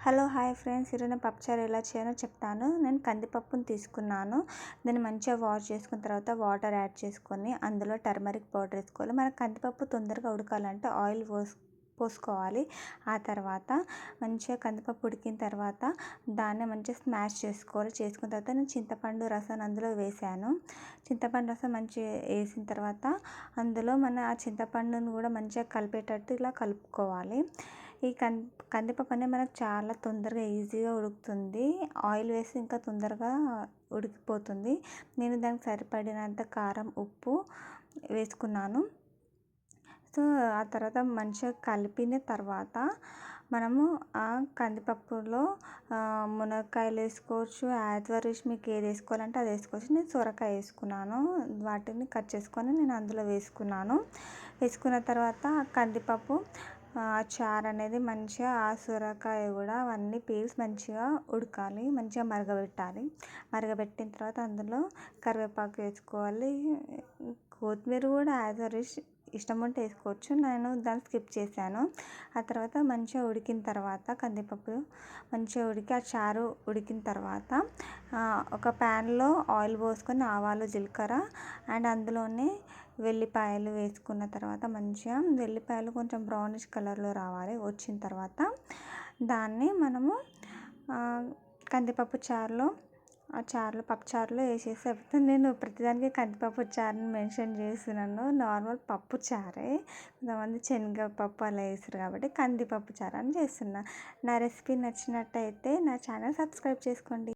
Hello hi friends, ఈరోజు నేను పప్పుచారు ఎలా చేయాలో చెప్తాను. నేను కందిపప్పును తీసుకున్నాను. దాన్ని మంచిగా వాష్ చేసుకున్న తర్వాత వాటర్ యాడ్ చేసుకొని అందులో టర్మరిక్ పౌడర్ వేసుకోవాలి. మనకు కందిపప్పు తొందరగా ఉడకాలంటే ఆయిల్ పోసుకోవాలి. ఆ తర్వాత మంచిగా కందిపప్పు ఉడికిన తర్వాత దాన్ని మంచిగా స్మాష్ చేసుకోవాలి. చేసుకున్న తర్వాత నేను చింతపండు రసాన్ని అందులో వేసాను. చింతపండు రసం మంచిగా వేసిన తర్వాత అందులో ఆ చింతపండును కూడా మంచిగా కలిపేటట్టు ఇలా కలుపుకోవాలి. ఈ కందిపప్పు అనేది మనకు చాలా తొందరగా ఈజీగా ఉడుకుతుంది. ఆయిల్ వేసి ఇంకా తొందరగా ఉడికిపోతుంది. నేను దానికి సరిపడినంత కారం, ఉప్పు వేసుకున్నాను. సో ఆ తర్వాత మంచిగా కలిపిన తర్వాత మనము ఆ కందిపప్పులో మునక్కాయలు వేసుకోవచ్చు. యాజ్ మీకు ఏది వేసుకోవాలంటే అది వేసుకోవచ్చు. నేను సొరకాయ వేసుకున్నాను. వాటిని కట్ చేసుకొని నేను అందులో వేసుకున్నాను. వేసుకున్న తర్వాత కందిపప్పు చారు అనేది మంచిగా ఆ సొరకాయ కూడా అవన్నీ పీల్స్ మంచిగా ఉడకాలి. మంచిగా మరగబెట్టాలి. మరగబెట్టిన తర్వాత అందులో కరివేపాకు వేసుకోవాలి. కొత్తిమీర కూడా ఇష్టం ఉంటే వేసుకోవచ్చు. నేను దాన్ని స్కిప్ చేశాను. ఆ తర్వాత మంచిగా ఉడికిన తర్వాత కందిపప్పు మంచిగా ఉడికి ఆ చారు ఉడికిన తర్వాత ఒక ప్యాన్లో ఆయిల్ పోసుకొని ఆవాలు, జీలకర్ర అండ్ అందులోనే వెల్లిపాయలు వేసుకున్న తర్వాత మంచిగా వెల్లిపాయలు కొంచెం బ్రౌనిష్ కలర్లో రావాలి. వచ్చిన తర్వాత దాన్ని మనము కందిపప్పు చారులో పప్పు చారులో వేసేసి నేను ప్రతిదానికి కందిపప్పు చారుని మెన్షన్ చేస్తున్నాను. నార్మల్ పప్పు చారే, కొంతమంది శనగపప్పు అలా వేస్తారు కాబట్టి కందిపప్పు చారు అని చేస్తున్నా. నా రెసిపీ నచ్చినట్టయితే నా ఛానల్ సబ్స్క్రైబ్ చేసుకోండి.